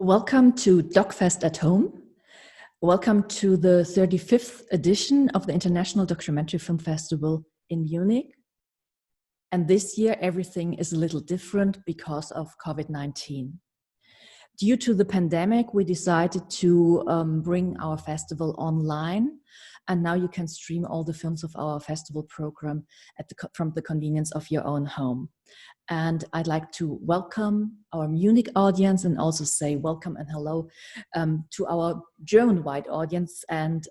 Welcome to DOK.fest at home. Welcome to the 35th edition of the International Documentary Film Festival in Munich. And this year, everything is a little different because of COVID-19. Due to the pandemic, we decided to bring our festival online. And now you can stream all the films of our festival program from the convenience of your own home. And I'd like to welcome our Munich audience and also say welcome and hello to our German-wide audience. And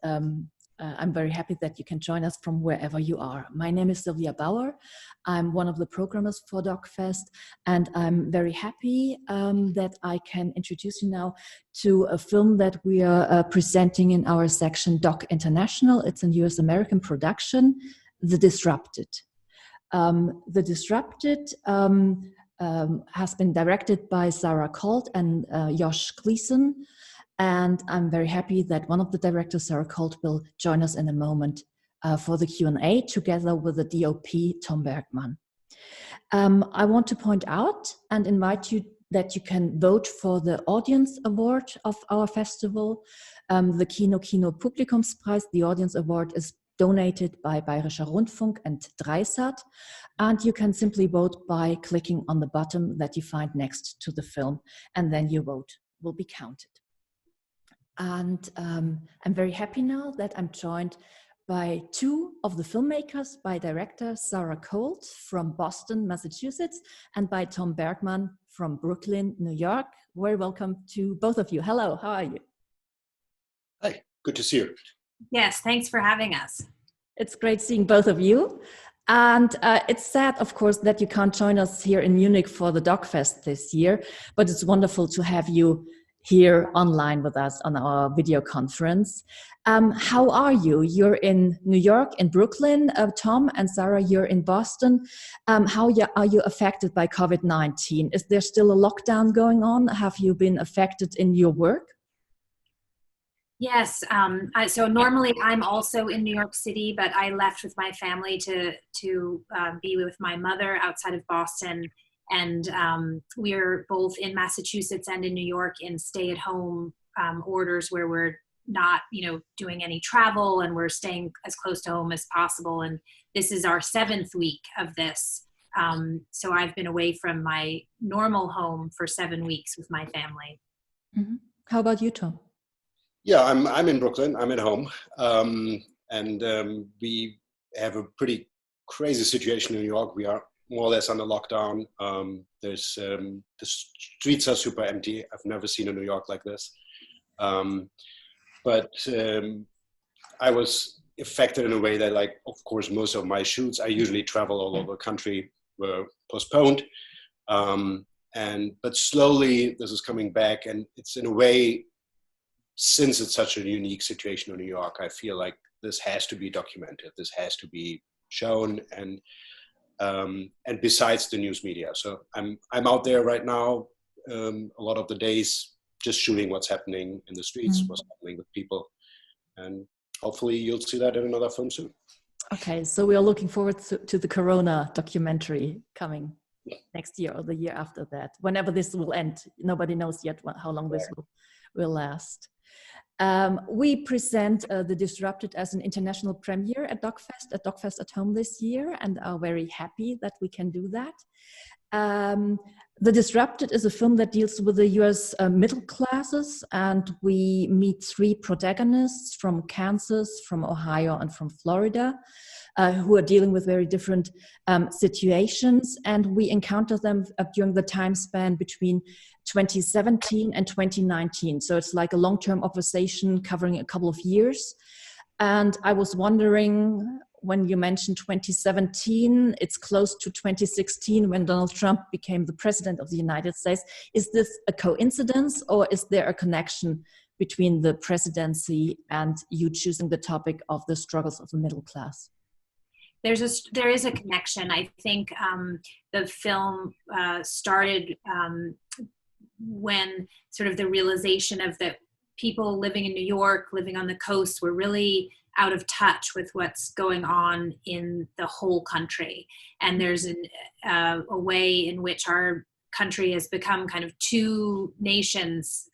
I'm very happy that you can join us from wherever you are. My name is Silvia Bauer. I'm one of the programmers for DOK.fest, and I'm very happy that I can introduce you now to a film that we are presenting in our section DOK International. It's a US-American production, The Disrupted. The Disrupted has been directed by Sarah Colt and Josh Gleason, and I'm very happy that one of the directors, Sarah Colt, will join us in a moment for the Q&A together with the DOP, Tom Bergmann. I want to point out and invite you that you can vote for the Audience Award of our festival, the Kino Publikumspreis. The Audience Award is donated by Bayerischer Rundfunk and Dreisat, and you can simply vote by clicking on the button that you find next to the film, and then your vote will be counted. And I'm very happy now that I'm joined by two of the filmmakers, by director Sarah Colt from Boston, Massachusetts, and by Tom Bergmann from Brooklyn, New York. Very welcome to both of you. Hello, how are you? Hi, good to see you. Yes, thanks for having us. It's great seeing both of you. And it's sad, of course, that you can't join us here in Munich for the DOK.fest this year, but it's wonderful to have you here online with us on our video conference. How are you? You're in New York, in Brooklyn, Tom, and Sarah, you're in Boston. How are you affected by COVID-19? Is there still a lockdown going on? Have you been affected in your work? Yes, so normally I'm also in New York City, but I left with my family to be with my mother outside of Boston. And we're both in Massachusetts and in New York in stay-at-home orders where we're not, doing any travel, and we're staying as close to home as possible. And this is our 7th week of this. So I've been away from my normal home for 7 weeks with my family. Mm-hmm. How about you, Tom? Yeah, I'm in Brooklyn. I'm at home, and we have a pretty crazy situation in New York. We are more or less under lockdown. The streets are super empty. I've never seen a New York like this. But I was affected in a way that, like, of course, most of my shoots, I usually travel all over the country, were postponed. But slowly this is coming back, and it's in a way, since it's such a unique situation in New York, I feel like this has to be documented. This has to be shown, and besides the news media. So I'm out there right now, a lot of the days, just shooting what's happening in the streets, what's happening with people, and hopefully you'll see that in another film soon. Okay, so we are looking forward to the Corona documentary coming next year or the year after that, whenever this will end. Nobody knows yet how long this will last. We present The Disrupted as an international premiere at DOK.fest at home this year, and are very happy that we can do that. The Disrupted is a film that deals with the US middle classes, and we meet 3 protagonists from Kansas, from Ohio, and from Florida, who are dealing with very different situations, and we encounter them during the time span between 2017 and 2019. So it's like a long-term observation covering a couple of years. And I was wondering, when you mentioned 2017, it's close to 2016 when Donald Trump became the president of the United States. Is this a coincidence, or is there a connection between the presidency and you choosing the topic of the struggles of the middle class? There is a connection. I think the film started when sort of the realization of that people living in New York, living on the coast, were really out of touch with what's going on in the whole country. And there's a way in which our country has become kind of two nations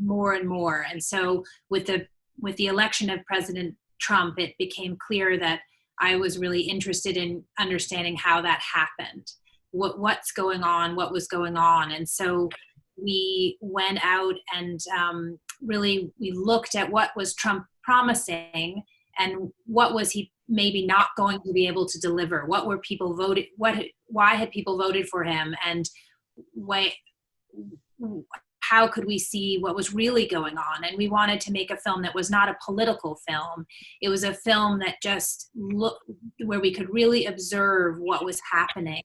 more and more. And so with the election of President Trump, it became clear that I was really interested in understanding how that happened, what's going on, what was going on. And so we went out and really we looked at what was Trump promising and what was he maybe not going to be able to deliver. What were people voted? Why had people voted for him? And how could we see what was really going on? And we wanted to make a film that was not a political film. It was a film that just where we could really observe what was happening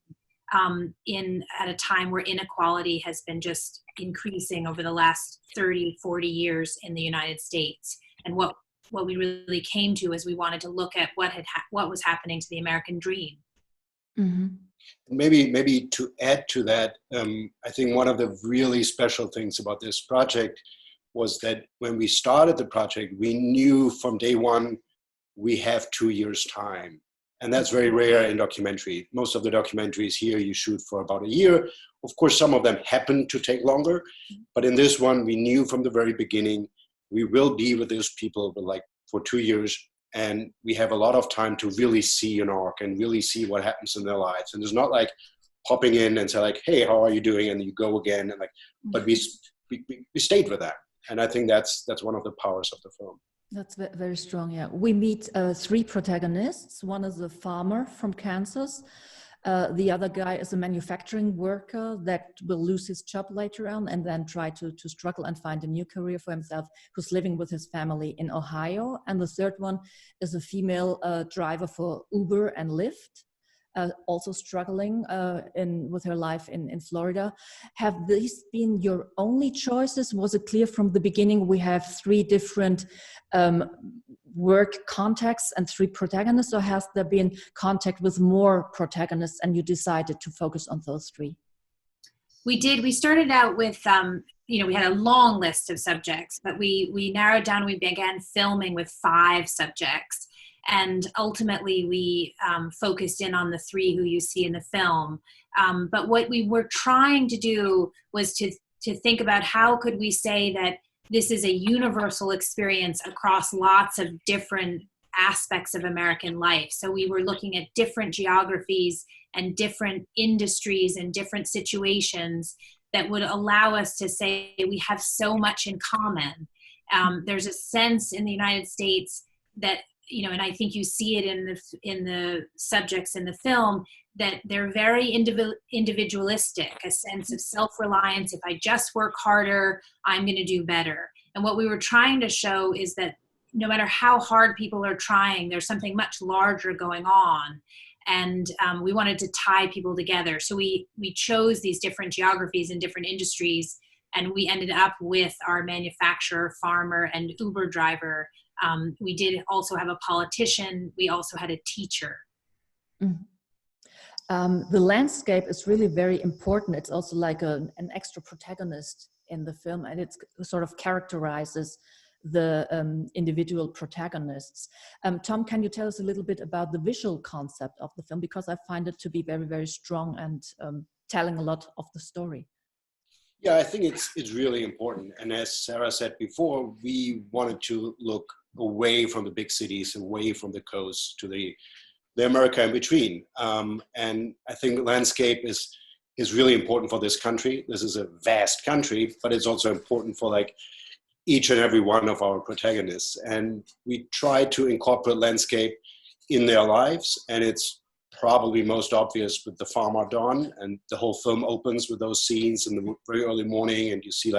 at a time where inequality has been just increasing over the last 30, 40 years in the United States. And what we really came to is we wanted to look at what was happening to the American dream. Mm-hmm. Maybe to add to that, I think one of the really special things about this project was that when we started the project, we knew from day one we have 2 years time. And that's very rare in documentary. Most of the documentaries here you shoot for about a year. Of course, some of them happen to take longer, but in this one, we knew from the very beginning, we will be with those people for 2 years, and we have a lot of time to really see an arc and really see what happens in their lives. And it's not like popping in and say like, hey, how are you doing? And you go again, and but we stayed with that. And I think that's one of the powers of the film. That's very strong, yeah. We meet 3 protagonists. One is a farmer from Kansas. The other guy is a manufacturing worker that will lose his job later on and then try to struggle and find a new career for himself, who's living with his family in Ohio. And the third one is a female driver for Uber and Lyft, also struggling with her life in Florida. Have these been your only choices? Was it clear from the beginning we have 3 different work contexts and 3 protagonists, or has there been contact with more protagonists and you decided to focus on those 3? We did. We started out with, we had a long list of subjects, but we narrowed down, we began filming with 5 subjects. And ultimately we focused in on the 3 who you see in the film. But what we were trying to do was to think about how could we say that this is a universal experience across lots of different aspects of American life. So we were looking at different geographies and different industries and different situations that would allow us to say we have so much in common. There's a sense in the United States that, and I think you see it in the subjects in the film, that they're very individualistic, a sense of self-reliance. If I just work harder, I'm going to do better. And what we were trying to show is that no matter how hard people are trying, there's something much larger going on. And we wanted to tie people together. So we chose these different geographies and different industries, and we ended up with our manufacturer, farmer, and Uber driver. We did also have a politician. We also had a teacher. Mm-hmm. The landscape is really very important. It's also like an extra protagonist in the film, and it sort of characterizes the individual protagonists. Tom, can you tell us a little bit about the visual concept of the film? Because I find it to be very, very strong and telling a lot of the story. Yeah, I think it's really important. And as Sarah said before, we wanted to look away from the big cities, away from the coast to the America in between. And I think landscape is really important for this country. This is a vast country, but it's also important for each and every one of our protagonists. And we try to incorporate landscape in their lives. And it's probably most obvious with the farmer Don, and the whole film opens with those scenes in the very early morning, and you see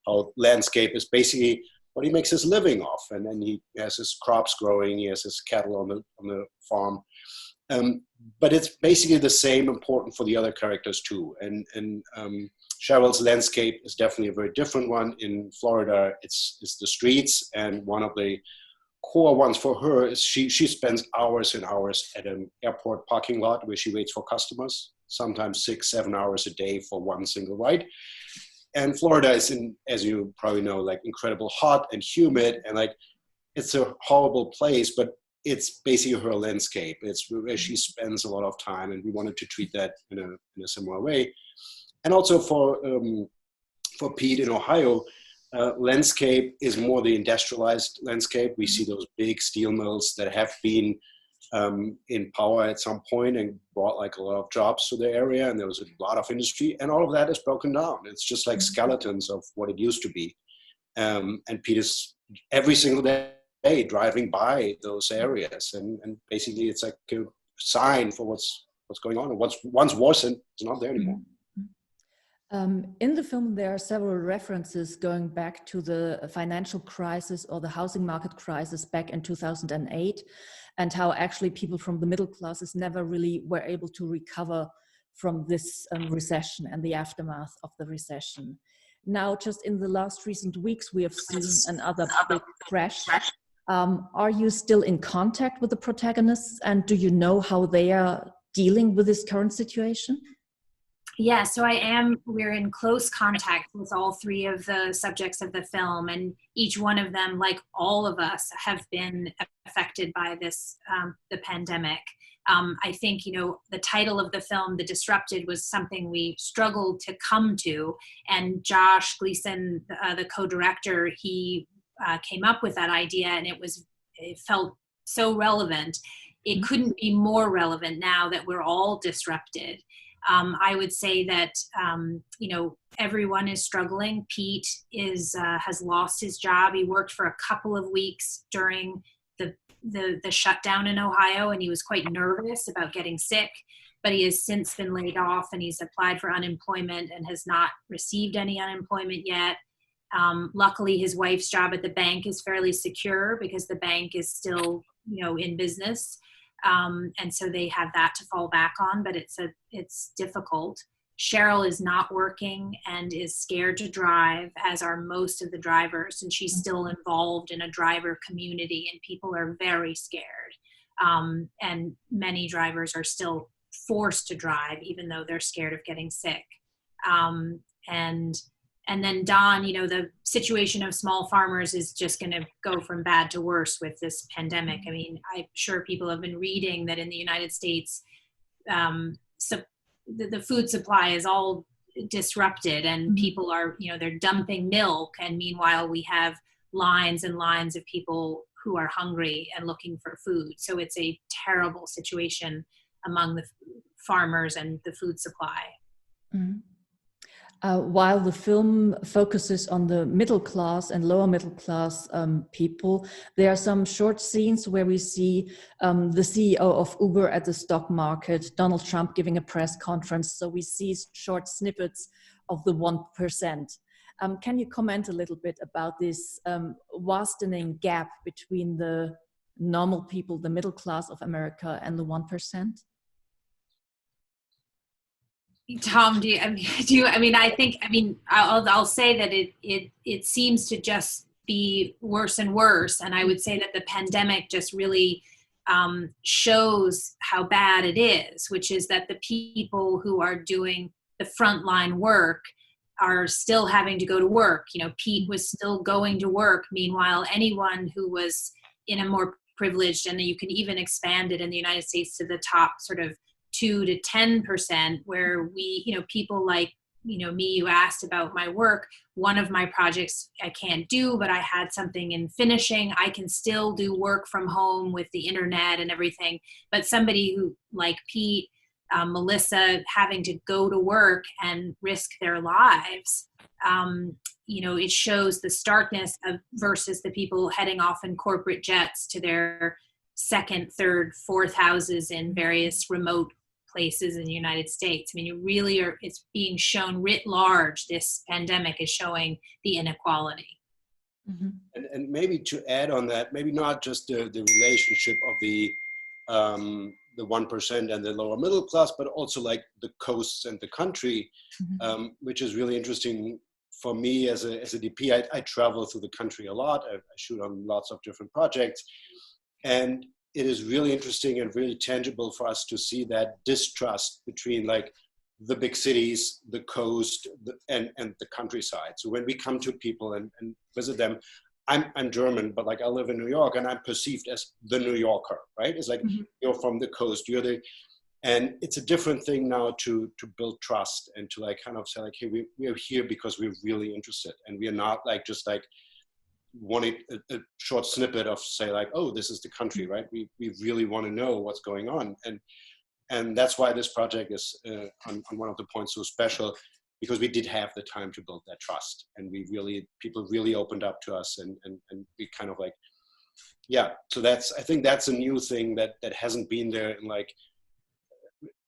how landscape is basically what he makes his living off. And then he has his crops growing, he has his cattle on the farm. But it's basically the same important for the other characters too. And Cheryl's landscape is definitely a very different one. In Florida, it's the streets, and one of the core ones for her is she spends hours and hours at an airport parking lot where she waits for customers, sometimes 6-7 hours a day for one single ride. And Florida is, as you probably know, incredible hot and humid, and it's a horrible place, but it's basically her landscape. It's where she spends a lot of time, and we wanted to treat that in a similar way. And also for Pete in Ohio, landscape is more the industrialized landscape. We see those big steel mills that have been in power at some point and brought like a lot of jobs to the area, and there was a lot of industry, and all of that is broken down. It's just like skeletons of what it used to be. And Pete is every single day driving by those areas, and basically it's like a sign for what's going on, and what's once was and it's not there anymore. In the film, there are several references going back to the financial crisis or the housing market crisis back in 2008, and how actually people from the middle classes never really were able to recover from this recession and the aftermath of the recession. Now, just in the last recent weeks, we have seen another big crash. Are you still in contact with the protagonists, and do you know how they are dealing with this current situation? Yeah, so I am. We're in close contact with all three of the subjects of the film, and each one of them, like all of us, have been affected by this, the pandemic. I think, the title of the film, The Disrupted, was something we struggled to come to, and Josh Gleason, the co-director, he came up with that idea, and it felt so relevant. It couldn't be more relevant now that we're all disrupted. I would say that, everyone is struggling. Pete has lost his job. He worked for a couple of weeks during the shutdown in Ohio, and he was quite nervous about getting sick, but he has since been laid off, and he's applied for unemployment and has not received any unemployment yet. Luckily, his wife's job at the bank is fairly secure because the bank is still, in business. And so they have that to fall back on, but it's difficult. Cheryl is not working and is scared to drive, as are most of the drivers, and she's still involved in a driver community, and people are very scared. And many drivers are still forced to drive, even though they're scared of getting sick. And then Don, the situation of small farmers is just going to go from bad to worse with this pandemic. I mean, I'm sure people have been reading that in the United States, the food supply is all disrupted, and people are, they're dumping milk. And meanwhile, we have lines and lines of people who are hungry and looking for food. So it's a terrible situation among the farmers and the food supply. Mm-hmm. While the film focuses on the middle class and lower middle class people, there are some short scenes where we see the CEO of Uber at the stock market, Donald Trump giving a press conference. So we see short snippets of the 1%. Can you comment a little bit about this widening gap between the normal people, the middle class of America, and the 1%? Tom, I'll say that it seems to just be worse and worse. And I would say that the pandemic just really shows how bad it is, which is that the people who are doing the frontline work are still having to go to work. Pete was still going to work. Meanwhile, anyone who was in a more privileged, and you can even expand it in the United States to the top sort of 2 to 10%, where we, people like, me, you asked about my work. One of my projects I can't do, but I had something in finishing. I can still do work from home with the internet and everything. But somebody who, like Pete, Melissa, having to go to work and risk their lives, it shows the starkness of versus the people heading off in corporate jets to their second, third, fourth houses in various remote places in the United States. I mean, it's being shown writ large. This pandemic is showing the inequality. Mm-hmm. And maybe to add on that, maybe not just the relationship of the 1% and the lower middle class, but also like the coasts and the country, which is really interesting for me as a DP. I travel through the country a lot. I shoot on lots of different projects, and it is really interesting and really tangible for us to see that distrust between like the big cities, the coast, and the countryside. So when we come to people and visit them, I'm German, but like I live in New York, and I'm perceived as the New Yorker, right? It's like, you're from the coast, you're the, And it's a different thing now to build trust and to like kind of say like, hey, we are here because we're really interested, and we are not like just like wanting a short snippet of say like, oh, this is the country, right? We really want to know what's going on, and that's why this project is on one of the points so special, because we did have the time to build that trust, and people really opened up to us, and we kind of like, yeah. So I think that's a new thing that hasn't been there in like,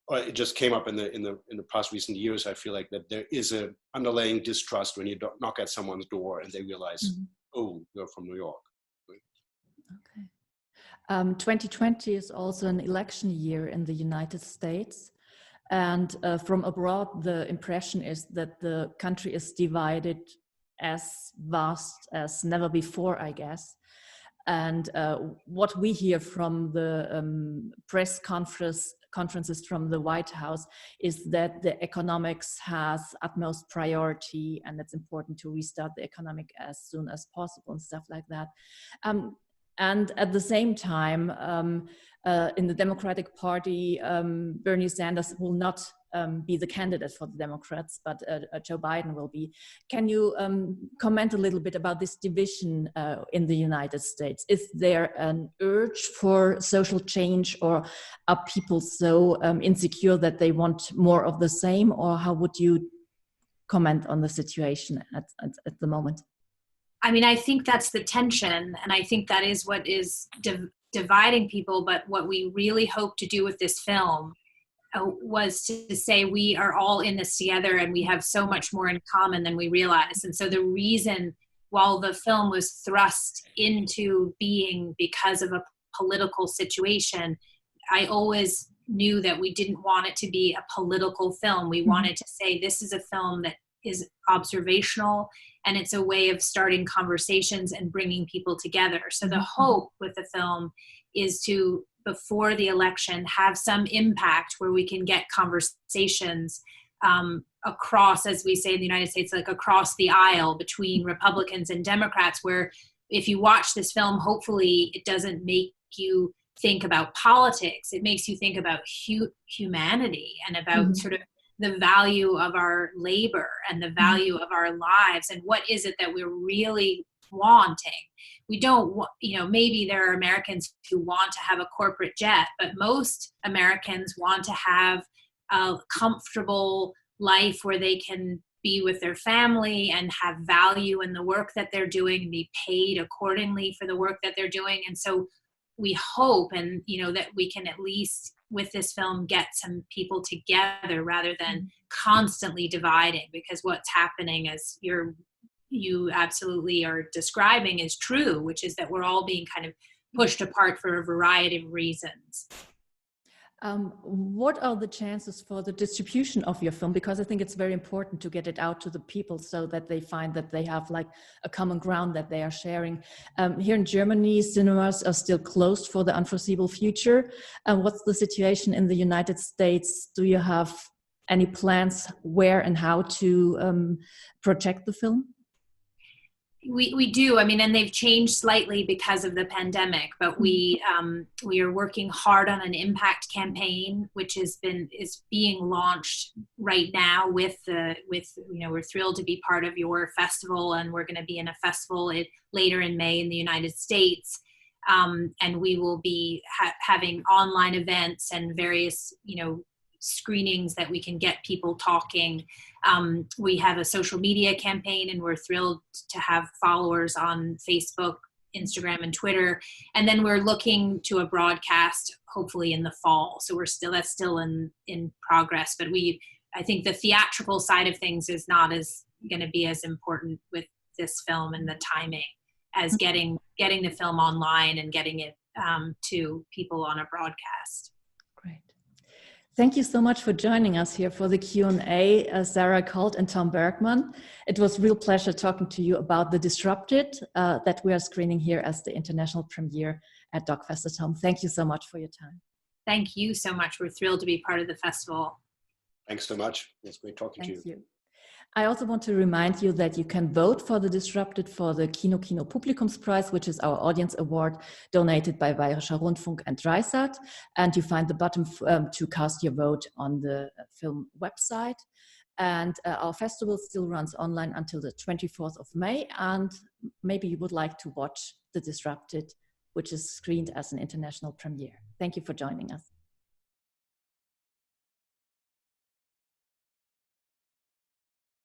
or it just came up in the past recent years. I feel like that there is a underlying distrust when you knock at someone's door and they realize, oh, you're from New York. Okay. 2020 is also an election year in the United States. And from abroad, the impression is that the country is divided as vast as never before, I guess. And what we hear from the press conferences from the White House is that the economics has utmost priority, and it's important to restart the economic as soon as possible and stuff like that. And at the same time, in the Democratic Party, Bernie Sanders will not be the candidate for the Democrats, but Joe Biden will be. Can you comment a little bit about this division in the United States? Is there an urge for social change, or are people so insecure that they want more of the same? Or how would you comment on the situation at the moment? I mean, I think that's the tension, and I think that is what is dividing people. But what we really hope to do with this film was to say we are all in this together, and we have so much more in common than we realize. And so the reason, while the film was thrust into being because of a political situation, I always knew that we didn't want it to be a political film. We wanted to say this is a film that is observational, and it's a way of starting conversations and bringing people together. So the hope with the film is to, before the election, have some impact where we can get conversations across, as we say in the United States, like across the aisle between Republicans and Democrats, where if you watch this film, hopefully it doesn't make you think about politics. It makes you think about humanity and about sort of the value of our labor and the value of our lives, and what is it that we're really wanting. We don't, maybe there are Americans who want to have a corporate jet, but most Americans want to have a comfortable life where they can be with their family and have value in the work that they're doing and be paid accordingly for the work that they're doing. And so we hope, and that we can at least with this film get some people together rather than constantly dividing, because what's happening, as you absolutely are describing, is true, which is that we're all being kind of pushed apart for a variety of reasons. What are the chances for the distribution of your film? Because I think it's very important to get it out to the people so that they find that they have like a common ground that they are sharing. Here in Germany, cinemas are still closed for the unforeseeable future. What's the situation in the United States? Do you have any plans where and how to project the film? We do. I mean, and they've changed slightly because of the pandemic, but we are working hard on an impact campaign, which is being launched right now with we're thrilled to be part of your festival, and we're going to be in a festival later in May in the United States. And we will be having online events and various, screenings that we can get people talking. We have a social media campaign, and we're thrilled to have followers on Facebook, Instagram, and Twitter. And then we're looking to a broadcast hopefully in the fall. So that's still in progress. But I think the theatrical side of things is not going to be as important with this film and the timing as getting the film online and getting it to people on a broadcast. Great. Thank you so much for joining us here for the Q&A, Sarah, Colt, and Tom Bergmann. It was a real pleasure talking to you about The Disrupted that we are screening here as the international premiere at DOK.fest at home. Thank you so much for your time. Thank you so much. We're thrilled to be part of the festival. Thanks so much. It's great talking to you. Thank you. I also want to remind you that you can vote for the Disrupted for the Kino Publikumspreis, which is our audience award donated by Bayerischer Rundfunk and Dreisat. And you find the button to cast your vote on the film website. And our festival still runs online until the 24th of May. And maybe you would like to watch The Disrupted, which is screened as an international premiere. Thank you for joining us.